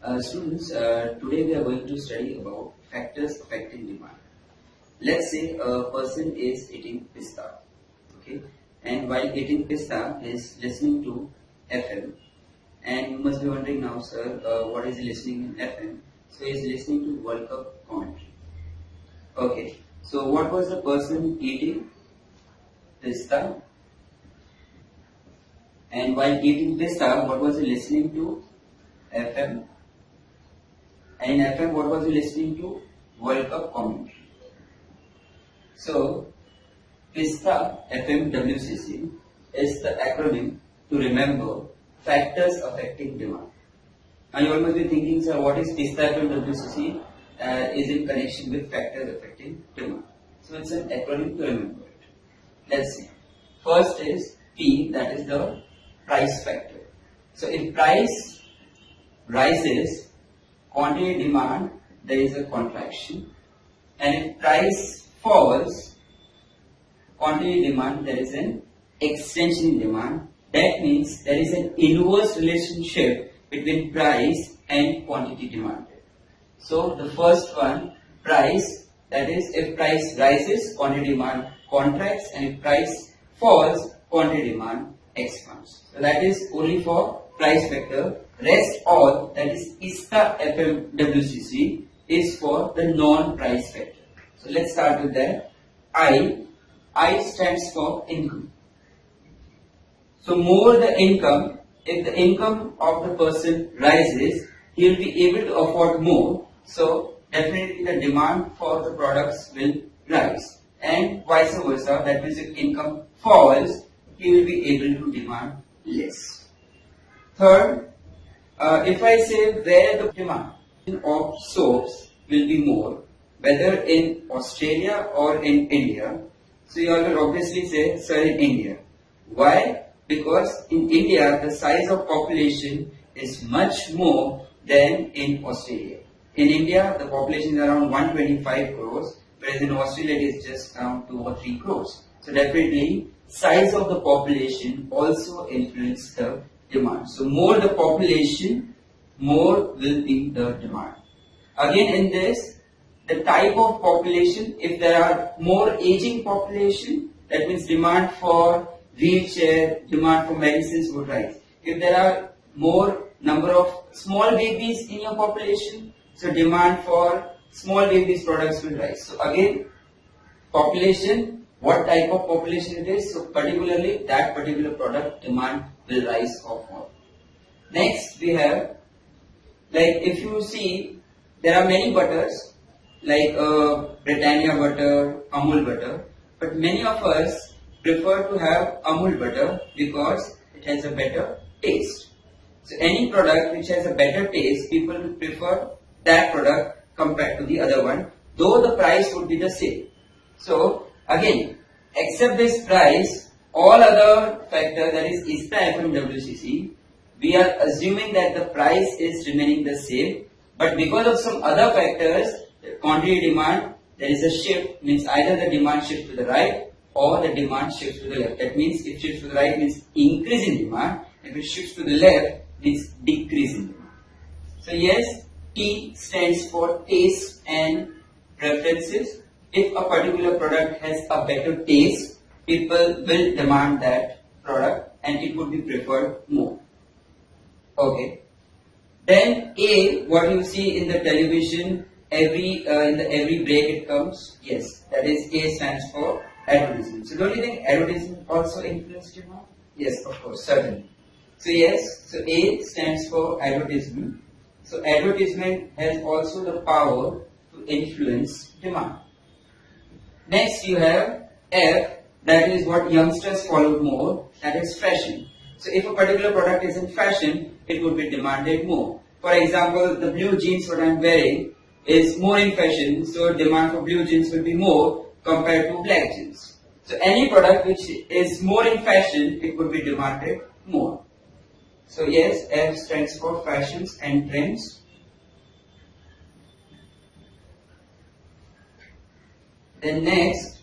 Students, today we are going to study about factors affecting demand. Let's say a person is eating pista, okay, and while eating pista, he is listening to FM. And you must be wondering now, sir, what is he listening in FM? So he is listening to World Cup commentary. Okay, so what was the person eating? Pista. And while eating pista, what was he listening to? FM. And in FM, what was he listening to? World Cup commentary. So, PISTA FM WCC is the acronym to remember factors affecting demand. Now you all must be thinking, sir, what is PISTA FM WCC? Is in connection with factors affecting demand. So it's an acronym to remember it. Let's see. First is P, that is the price factor. So if price rises, quantity demand, there is a contraction, and if price falls, quantity demand, there is an extension in demand. That means there is an inverse relationship between price and quantity demanded. So the first one, price, that is if price rises, quantity demand contracts, and if price falls, quantity demand expands. So that is only for price factor. Rest all, that is PISTA FM WCC, is for the non-price factor. So let's start with that. I stands for income. So more the income, if the income of the person rises, he will be able to afford more. So definitely the demand for the products will rise, and vice versa. That means if income falls, he will be able to demand less. Third, if I say where the demand of soaps will be more, whether in Australia or in India, so you all will obviously say, sir, in India. Why? Because in India the size of population is much more than in Australia. In India the population is around 125 crores, whereas in Australia it is just around 2 or 3 crores. So definitely size of the population also influences the demand. So more the population, more will be the demand. Again in this, the type of population, if there are more aging population, that means demand for wheelchair, demand for medicines would rise. If there are more number of small babies in your population, so demand for small babies products will rise. So again, population, what type of population it is, so particularly that particular product demand will rise or fall. Next we have, like if you see, there are many butters like Britannia butter, Amul butter, but many of us prefer to have Amul butter because it has a better taste. So any product which has a better taste, people will prefer that product compared to the other one, though the price would be the same. So again, except this price, all other factors, that is PISTA FM WCC, we are assuming that the price is remaining the same, but because of some other factors, quantity demand, there is a shift, means either the demand shifts to the right or the demand shifts to the left. That means if shifts to the right means increase in demand, if it shifts to the left means decrease in demand. So yes, T stands for taste and preferences. If a particular product has a better taste, people will demand that product and it would be preferred more. Okay. Then A, what you see in the television, in every break it comes, yes, that is A stands for advertisement. So don't you think advertisement also influences demand? Yes, of course, certainly. So yes, so A stands for advertisement. So advertisement has also the power to influence demand. Next you have F, that is what youngsters follow more, that is fashion. So if a particular product is in fashion, it would be demanded more. For example, the blue jeans what I am wearing is more in fashion, so demand for blue jeans will be more compared to black jeans. So any product which is more in fashion, it would be demanded more. So yes, F stands for fashions and trends. Then next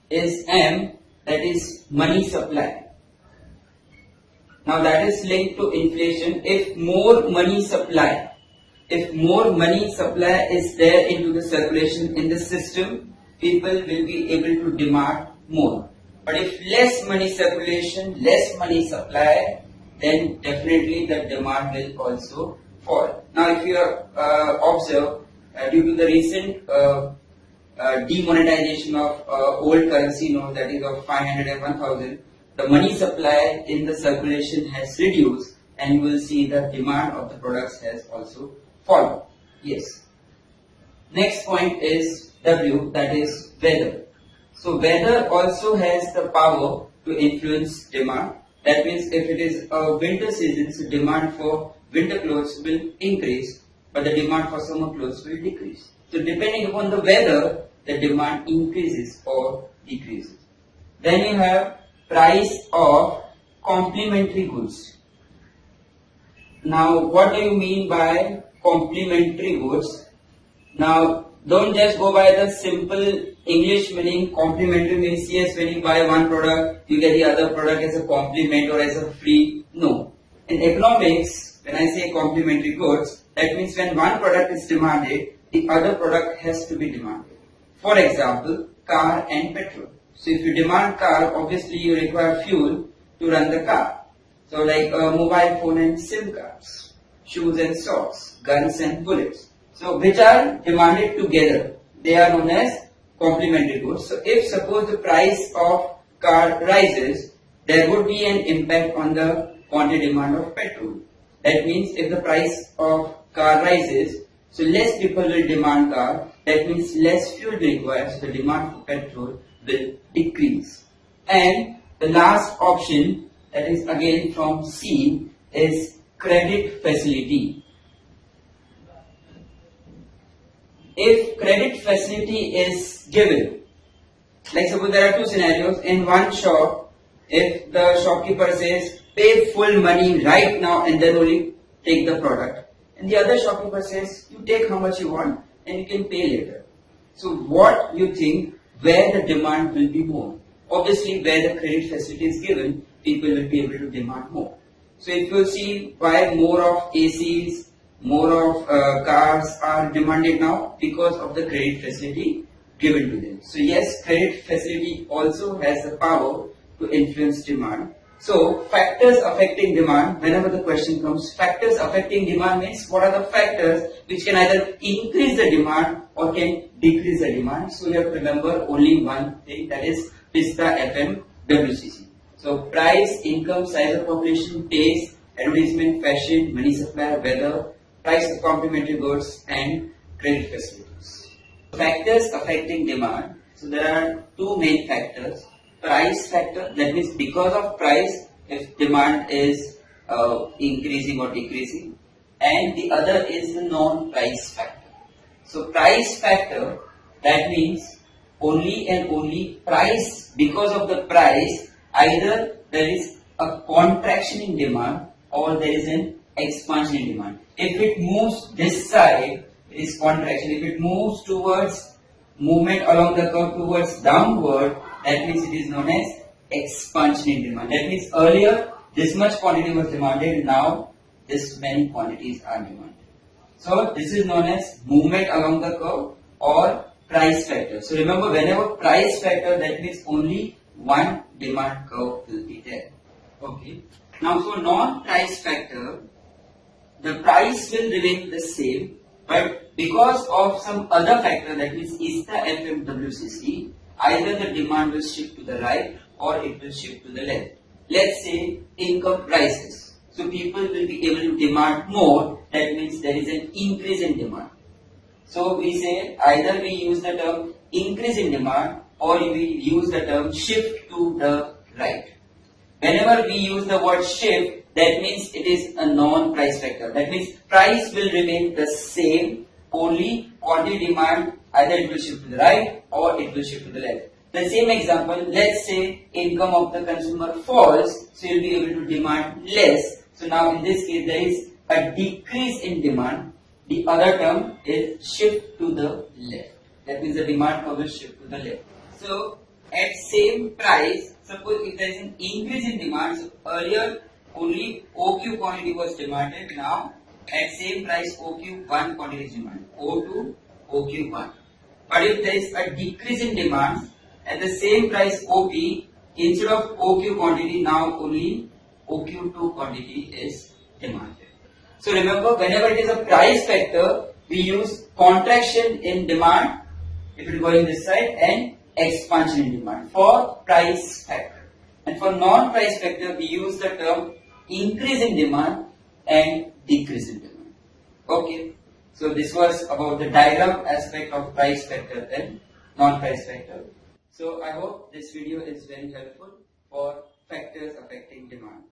is M, that is money supply. Now that is linked to inflation. If more money supply, if more money supply is there into the circulation in the system, people will be able to demand more. But if less money circulation, less money supply, then definitely the demand will also fall. Now if you observe, due to the recent demonetization of old currency note, that is of 500 and 1000, the money supply in the circulation has reduced, and you will see the demand of the products has also fallen. Yes. Next point is W, that is weather. So weather also has the power to influence demand. That means if it is a winter season, so demand for winter clothes will increase, but the demand for summer clothes will decrease. So depending upon the weather, the demand increases or decreases. Then you have price of complementary goods. Now what do you mean by complementary goods? Now don't just go by the simple English meaning. Complementary means yes, when you buy one product, you get the other product as a complement or as a free. No. In economics, when I say complementary goods, that means when one product is demanded, the other product has to be demanded. For example, car and petrol. So if you demand car, obviously you require fuel to run the car. So like a mobile phone and SIM cards, shoes and socks, guns and bullets. So which are demanded together. They are known as complementary goods. So if suppose the price of car rises, there would be an impact on the quantity demand of petrol. That means if the price of car rises, so less people will demand car. That means less fuel required. So the demand for petrol will decrease. And the last option, that is again from C, is credit facility. If credit facility is given, like suppose there are two scenarios. In one shop, if the shopkeeper says pay full money right now and then only take the product, and the other shopkeeper says you take how much you want and you can pay later. So what you think, where the demand will be more? Obviously where the credit facility is given, people will be able to demand more. So if you see why more of ACs, more of cars are demanded now, because of the credit facility given to them. So yes, credit facility also has the power to influence demand. So factors affecting demand, whenever the question comes, factors affecting demand means what are the factors which can either increase the demand or can decrease the demand. So you have to remember only one thing, that is PISTA, FM, WCC. So price, income, size of population, taste, advertisement, fashion, money supply, weather, price of complementary goods, and credit facilities. Factors affecting demand. So there are two main factors. Price factor, that means because of price, if demand is increasing or decreasing, and the other is the non-price factor. So price factor, that means only and only price, because of the price, either there is a contraction in demand or there is an expansion in demand. If it moves this side, it is contraction. If it moves towards movement along the curve towards downward, that means it is known as expansion in demand. That means earlier this much quantity was demanded, now this many quantities are demanded. So this is known as movement along the curve or price factor. So remember, whenever price factor, that means only one demand curve will be there. Okay. Now for non-price factor, the price will remain the same, but because of some other factor, that means ISTA, FM, WCC, either the demand will shift to the right or it will shift to the left. Let's say income rises. So people will be able to demand more, that means there is an increase in demand. So we say either we use the term increase in demand or we use the term shift to the right. Whenever we use the word shift, that means it is a non-price factor. That means price will remain the same, only quantity demand, either it will shift to the right or it will shift to the left. The same example, let's say income of the consumer falls, so you will be able to demand less. So now in this case there is a decrease in demand. The other term is shift to the left. That means the demand curve will shift to the left. So at same price, suppose if there is an increase in demand, so earlier only OQ quantity was demanded, now at same price OQ, one quantity is demand, O2, OQ1. But if there is a decrease in demand at the same price OP, instead of OQ quantity, now only OQ2 quantity is demanded. So remember, whenever it is a price factor, we use contraction in demand, if it is going this side, and expansion in demand for price factor. And for non-price factor, we use the term increase in demand and decrease in demand. Okay. So this was about the diagram aspect of price factor and non-price factor. So I hope this video is very helpful for factors affecting demand.